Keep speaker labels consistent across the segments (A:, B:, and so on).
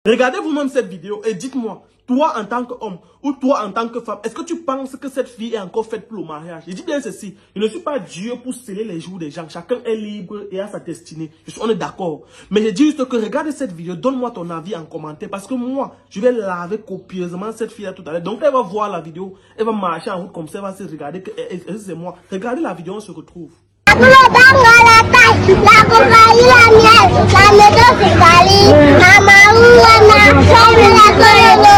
A: Regardez vous-même cette vidéo et dites-moi, toi en tant qu'homme ou toi en tant que femme, est-ce que tu penses que cette fille est encore faite pour le mariage? Je dis bien ceci, je ne suis pas Dieu pour sceller les jours des gens. Chacun est libre et a sa destinée. On est d'accord. Mais je dis juste que regarde cette vidéo, donne-moi ton avis en commentaire. Parce que moi, je vais laver copieusement cette fille-là tout à l'heure. Donc elle va voir la vidéo, elle va marcher en route comme ça, elle va se regarder que c'est moi. Regardez la vidéo, on se retrouve.
B: La compagnie, la miel, la maison c'est Cali, Mama Ouana, comme la Colono,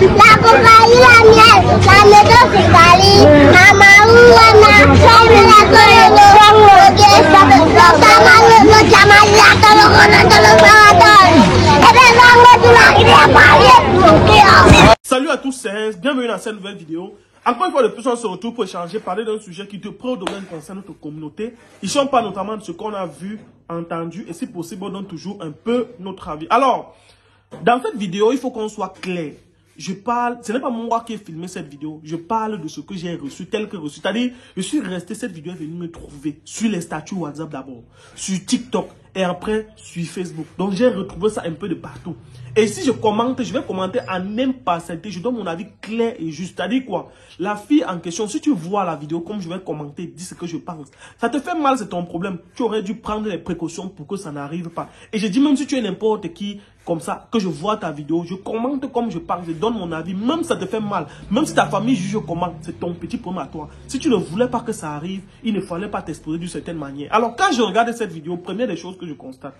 B: la compagnie, la miel, la maison c'est Cali, Mama Ouana, comme la
A: Salut à tous, c'est bienvenue dans cette nouvelle vidéo. Encore une fois de plus, on se retrouve pour échanger, parler d'un sujet qui te prend au domaine concernant notre communauté. Ici, on parle notamment de ce qu'on a vu, entendu, et si possible, on donne toujours un peu notre avis. Alors, dans cette vidéo, il faut qu'on soit clair. Je parle, ce n'est pas moi qui ai filmé cette vidéo, je parle de ce que j'ai reçu, tel que reçu. C'est-à-dire, je suis resté, cette vidéo est venue me trouver sur les statuts WhatsApp d'abord, sur TikTok et après sur Facebook. Donc, j'ai retrouvé ça un peu de partout. Et si je commente, je vais commenter en impartialité, je donne mon avis clair et juste. C'est-à-dire quoi? La fille en question, si tu vois la vidéo comme je vais commenter, dis ce que je pense. Ça te fait mal, c'est ton problème. Tu aurais dû prendre les précautions pour que ça n'arrive pas. Et je dis même si tu es n'importe qui, comme ça, que je vois ta vidéo, je commente comme je parle, je donne mon avis, même si ça te fait mal, même si ta famille juge comment, c'est ton petit problème à toi. Si tu ne voulais pas que ça arrive, il ne fallait pas t'exposer d'une certaine manière. Alors quand je regarde cette vidéo, première des choses que je constate,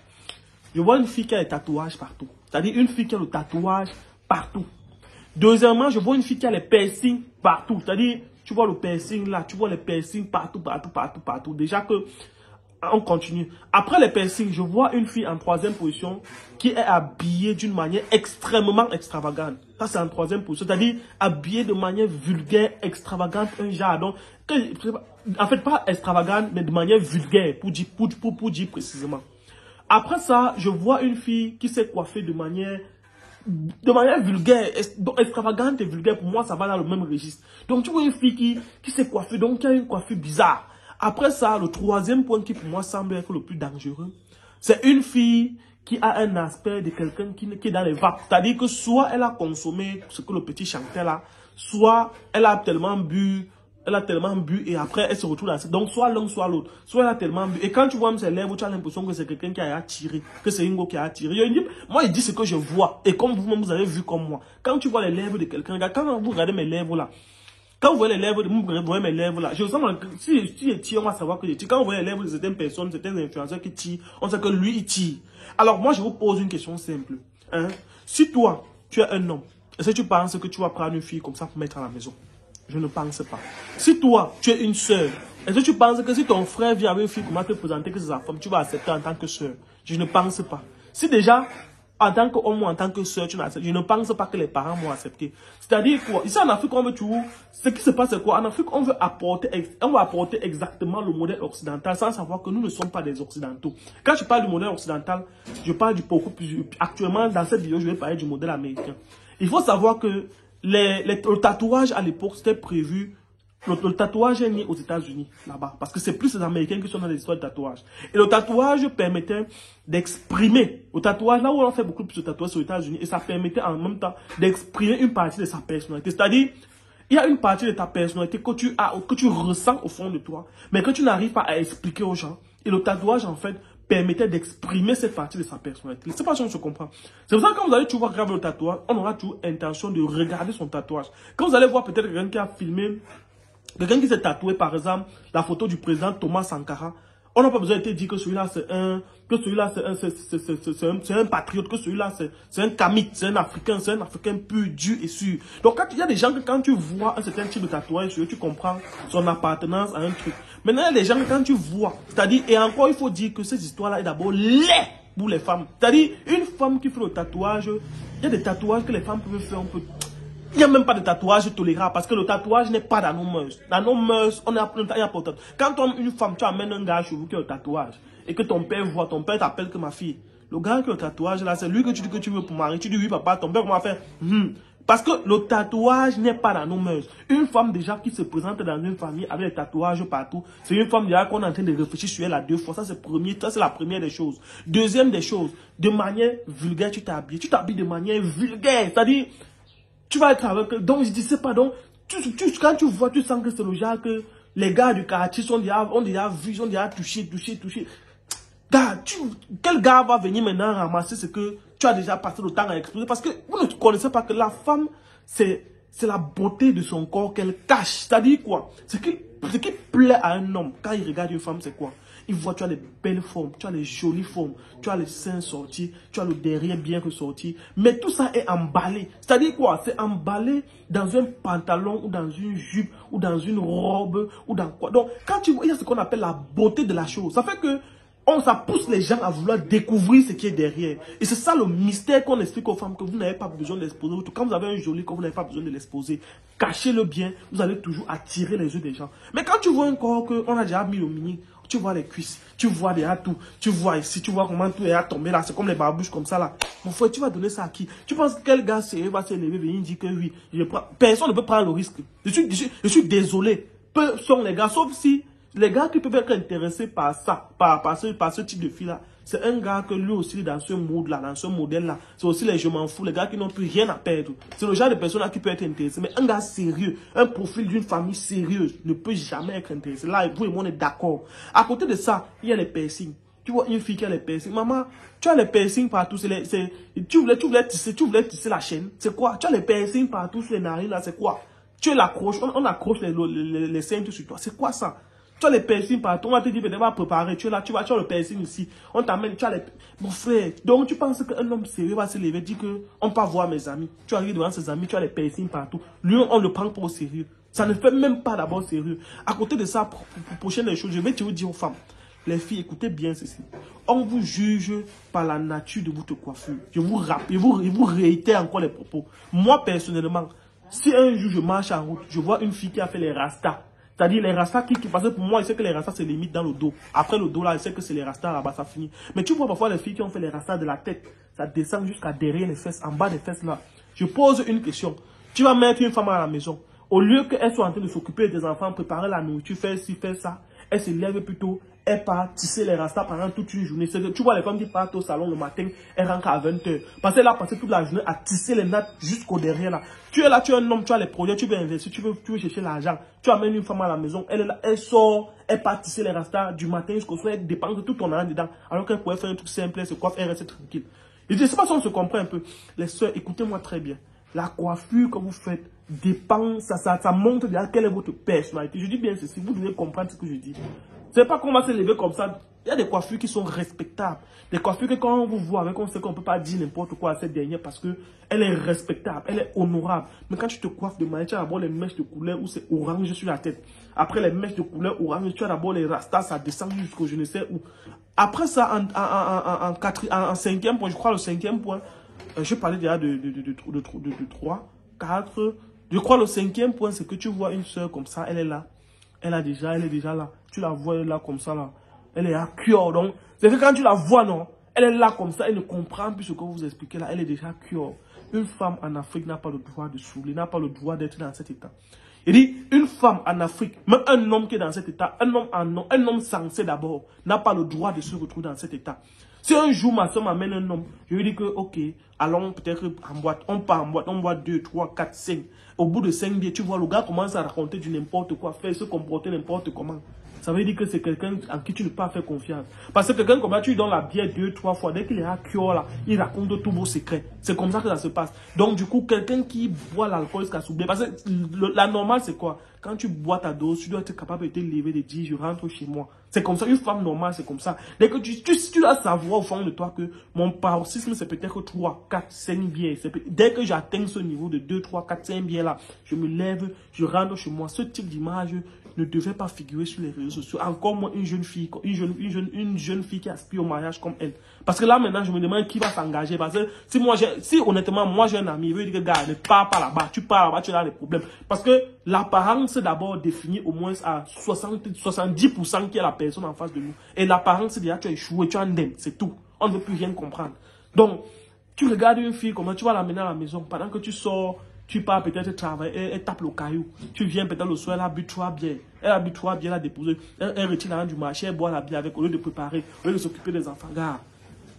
A: je vois une fille qui a des tatouages partout. C'est-à-dire une fille qui a le tatouage partout. Deuxièmement, je vois une fille qui a les piercings partout. C'est-à-dire, tu vois le piercing là, tu vois les piercings partout. Déjà que, on continue. Après les piercings, je vois une fille en troisième position qui est habillée d'une manière extrêmement extravagante. Ça, c'est en troisième position. C'est-à-dire, habillée de manière vulgaire, extravagante, un jardin. En fait, pas extravagante, mais de manière vulgaire, pour dire précisément. Après ça, je vois une fille qui s'est coiffée de manière vulgaire, extravagante et vulgaire. Pour moi, ça va dans le même registre. Donc, tu vois une fille qui s'est coiffée, donc qui a une coiffure bizarre. Après ça, le troisième point qui pour moi semble être le plus dangereux, c'est une fille qui a un aspect de quelqu'un qui est dans les vapes. C'est-à-dire que soit elle a consommé ce que le petit chantait là, soit elle a tellement bu et après elle se retrouve là. Donc soit l'un soit l'autre. Soit elle a tellement bu. Et quand tu vois ses lèvres, tu as l'impression que c'est quelqu'un qui a attiré, que c'est une go qui a attiré. Moi, il dit ce que je vois. Et comme vous-même, vous avez vu comme moi. Quand tu vois les lèvres de quelqu'un, quand vous regardez mes lèvres là, quand vous voyez les lèvres, vous voyez mes lèvres là, je sens si je tire, on va savoir que je tire. Quand vous voyez les lèvres de certaines personnes, certains influenceurs qui tirent, on sait que lui, il tire. Alors moi, je vous pose une question simple. Hein? Si toi, tu es un homme, est-ce que tu penses que tu vas prendre une fille comme ça pour mettre à la maison? Je ne pense pas. Si toi, tu es une sœur, est-ce que tu penses que si ton frère vient avec une fille, comment te présenter que c'est sa femme, tu vas accepter en tant que sœur? Je ne pense pas. Si déjà, en tant qu'homme ou en tant que sœur, tu n'acceptes, je ne pense pas que les parents vont accepter. C'est-à-dire quoi? Ici en Afrique, on veut toujours, ce qui se passe c'est quoi? En Afrique, on veut apporter exactement le modèle occidental sans savoir que nous ne sommes pas des occidentaux. Quand je parle du modèle occidental, je parle du beaucoup plus, actuellement, dans cette vidéo, je vais parler du modèle américain. Il faut savoir que le tatouage à l'époque, c'était prévu. Le tatouage est né aux États-Unis, là-bas. Parce que c'est plus les Américains qui sont dans l'histoire du tatouage. Et le tatouage permettait d'exprimer. Le tatouage, là où on fait beaucoup plus de tatouages aux États-Unis, et ça permettait en même temps d'exprimer une partie de sa personnalité. C'est-à-dire, il y a une partie de ta personnalité que tu ressens au fond de toi, mais que tu n'arrives pas à expliquer aux gens. Et le tatouage, en fait, permettait d'exprimer cette partie de sa personnalité. C'est pas si on se comprend. C'est pour ça que quand vous allez toujours graver le tatouage, on aura toujours intention de regarder son tatouage. Quand vous allez voir peut-être quelqu'un qui a filmé, quelqu'un qui s'est tatoué, par exemple, la photo du président Thomas Sankara, on n'a pas besoin de te dire que celui-là c'est un patriote, que celui-là c'est un kamite, c'est un Africain pur, dur et sûr. Donc il y a des gens que quand tu vois un certain type de tatouage, tu comprends son appartenance à un truc. Maintenant il y a des gens que quand tu vois, c'est-à-dire, et encore il faut dire que cette histoire-là est d'abord laid pour les femmes. C'est-à-dire, une femme qui fait le tatouage, il y a des tatouages que les femmes peuvent faire un peu. Il n'y a même pas de tatouage tolérable parce que le tatouage n'est pas dans nos mœurs. Dans nos mœurs, on est important. Quand une femme, tu amènes un gars chez vous qui a le tatouage et que ton père voit, ton père t'appelle que ma fille. Le gars qui a le tatouage là, c'est lui que tu dis que tu veux pour marier. Tu dis oui papa, ton père comment faire? Parce que le tatouage n'est pas dans nos mœurs. Une femme déjà qui se présente dans une famille avec des tatouages partout, c'est une femme déjà qu'on est en train de réfléchir sur elle à 2 fois. Ça, c'est la première des choses. Deuxième des choses, de manière vulgaire, tu t'habilles. Tu t'habilles de manière vulgaire. C'est-à-dire, tu vas être avec... Donc, je dis, c'est pas donc... Quand tu vois, tu sens que c'est le genre que les gars du quartier ont déjà vu, ont déjà touché. Gars, quel gars va venir maintenant ramasser ce que tu as déjà passé le temps à exposer? Parce que vous ne connaissez pas que la femme, c'est la beauté de son corps qu'elle cache. C'est-à-dire quoi? Ce qui plaît à un homme quand il regarde une femme, c'est quoi? Il voit, tu as les belles formes, tu as les jolies formes, tu as les seins sortis, tu as le derrière bien ressorti. Mais tout ça est emballé. C'est-à-dire quoi? C'est emballé dans un pantalon ou dans une jupe ou dans une robe ou dans quoi. Donc, quand tu vois, il y a ce qu'on appelle la beauté de la chose. Ça fait que ça pousse les gens à vouloir découvrir ce qui est derrière. Et c'est ça le mystère qu'on explique aux femmes, que vous n'avez pas besoin de l'exposer. Quand vous avez un joli corps, vous n'avez pas besoin de l'exposer. Cachez-le bien, vous allez toujours attirer les yeux des gens. Mais quand tu vois un corps qu'on a déjà mis au mini, tu vois les cuisses, tu vois déjà tout, tu vois ici, tu vois comment tout est à tomber là, c'est comme les barbouches comme ça là. Mon frère, tu vas donner ça à qui? Tu penses que quel gars sérieux va s'élever, venir dire que oui, personne ne peut prendre le risque. Je suis désolé. Peu sont les gars, sauf si les gars qui peuvent être intéressés par ça, par ce type de fille-là, c'est un gars que lui aussi, dans ce mode-là, dans ce modèle-là, c'est aussi les je m'en fous, les gars qui n'ont plus rien à perdre. C'est le genre de personne-là qui peut être intéressé. Mais un gars sérieux, un profil d'une famille sérieuse, ne peut jamais être intéressé. Là, vous et moi, on est d'accord. À côté de ça, il y a les piercings. Tu vois une fille qui a les piercings. Maman, tu as les piercings partout. Tu voulais tisser la chaîne. C'est quoi? Tu as les piercings partout sur les narines, là, c'est quoi? Tu l'accroches, on accroche les ceintures sur toi. C'est quoi ça? Tu as les piercings partout, on va te dire, tu vas préparer, tu es là, tu as le piercing ici, on t'amène, tu as les... Mon frère, donc tu penses qu'un homme sérieux va se lever, dire que on peut voir mes amis, tu arrives devant ses amis, tu as les piercings partout, lui on le prend pas au sérieux, ça ne fait même pas d'abord sérieux. À côté de ça, pour prochaine des choses, je vais te dire aux femmes, les filles, écoutez bien ceci, on vous juge par la nature de votre coiffure, je vous rappelle, vous réitère encore les propos. Moi personnellement, si un jour je marche en route, je vois une fille qui a fait les rastas, c'est-à-dire les rastas parce que pour moi, je sais que les rastas se limitent dans le dos. Après le dos là, je sais que c'est les rastas là-bas, ça finit. Mais tu vois parfois les filles qui ont fait les rastas de la tête, ça descend jusqu'à derrière les fesses, en bas des fesses là. Je pose une question. Tu vas mettre une femme à la maison. Au lieu qu'elle soit en train de s'occuper des enfants, préparer la nourriture, faire ci, faire ça, elle se lève plutôt, elle part tisser les rastas pendant toute une journée. Tu vois les femmes qui partent au salon le matin, elles rentrent à 20 h. Parce qu'elle a passé toute la journée à tisser les nattes jusqu'au derrière là. Tu es là, tu es un homme, tu as les projets, tu veux investir, tu veux chercher l'argent. Tu amènes une femme à la maison, elle est là, elle sort, elle part tisser les rastas du matin jusqu'au soir, elle dépense tout ton argent dedans. Alors qu'elle pourrait faire un truc simple, elle se coiffe, elle reste tranquille. Et je ne sais pas si on se comprend un peu. Les soeurs, écoutez-moi très bien. La coiffure que vous faites dépend, ça montre déjà quelle est votre personnalité. Je dis bien ceci, vous devez comprendre ce que je dis. C'est pas qu'on va se lever comme ça. Il y a des coiffures qui sont respectables. Des coiffures que quand on vous voit avec, on sait qu'on ne peut pas dire n'importe quoi à cette dernière parce qu'elle est respectable, elle est honorable. Mais quand tu te coiffes de manière, tu as d'abord les mèches de couleur où c'est orange sur la tête. Après les mèches de couleur orange, tu as d'abord les rastas, ça descend jusqu'au je ne sais où. Après ça, en cinquième point, je crois le cinquième point, je parlais déjà de 3, 4. Je crois le cinquième point, c'est que tu vois une soeur comme ça, elle est là. Elle est déjà là. Tu la vois, elle est là comme ça, là. Elle est à cœur. Donc, c'est que quand tu la vois, non, elle est là comme ça, elle ne comprend plus ce que vous expliquez là. Elle est déjà cœur. Une femme en Afrique n'a pas le droit de saouler, n'a pas le droit d'être dans cet état. Il dit, une femme en Afrique, même un homme qui est dans cet état, un homme censé d'abord, n'a pas le droit de se retrouver dans cet état. Si un jour ma soeur m'amène un homme, je lui dis que, ok, allons peut-être en boîte, on part en boîte, on boit 2, 3, 4, 5. Au bout de 5 billets, tu vois, le gars commence à raconter du n'importe quoi, faire se comporter n'importe comment. Ça veut dire que c'est quelqu'un en qui tu ne peux pas faire confiance. Parce que quelqu'un comme ça, tu lui donnes la bière 2, 3 fois, dès qu'il est à cœur là, il raconte tous vos secrets. C'est comme ça que ça se passe. Donc du coup, quelqu'un qui boit l'alcool jusqu'à s'oublier. Parce que la normale, c'est quoi? Quand tu bois ta dose, tu dois être capable de te lever, de dire, je rentre chez moi. C'est comme ça. Une femme normale, c'est comme ça. Dès que tu dois savoir au fond de toi que mon paroxysme, c'est peut-être 3, 4, 5 bières. Dès que j'atteins ce niveau de 2, 3, 4, 5 bières là, je me lève, je rentre chez moi. Ce type d'image ne devait pas figurer sur les réseaux sociaux. Encore moins une jeune fille qui aspire au mariage comme elle. Parce que là, maintenant, je me demande qui va s'engager. Parce que si honnêtement, moi, j'ai un ami, il veut dire que, gars, ne pars pas là-bas. Tu pars là-bas, tu as des problèmes. Parce que l'apparence, d'abord, définit au moins à 70% qui est la personne en face de nous. Et l'apparence, c'est déjà, tu as échoué, tu as un dème. C'est tout. On ne veut plus rien comprendre. Donc, tu regardes une fille, comment tu vas l'amener à la maison. Pendant que tu sors, Tu pars peut-être travailler, elle tape le caillou. Tu viens peut-être le soir, elle a bu 3 bières. Elle a bu 3 bières, elle a déposé. Elle retire l'argent du marché, elle boit la bière avec, au lieu de préparer, au lieu de s'occuper des enfants. Gars,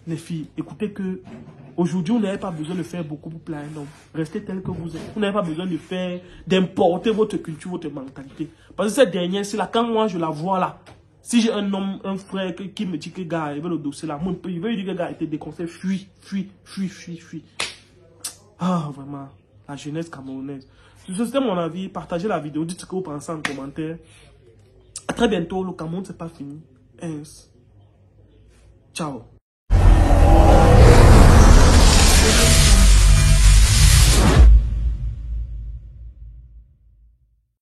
A: les filles, écoutez que aujourd'hui, vous n'avez pas besoin de faire beaucoup pour plaire un homme. Restez tel que vous êtes. Vous n'avez pas besoin de faire, d'importer votre culture, votre mentalité. Parce que cette dernière, c'est là, quand moi je la vois là, si j'ai un homme, un frère qui me dit que gars, il veut le dossier là, il veut lui dire que gars, il te déconseille, fuis. Ah, vraiment, la jeunesse camerounaise. C'était mon avis. Partagez la vidéo, dites ce que vous pensez en commentaire. À très bientôt, le Cameroun, c'est pas fini. Ciao.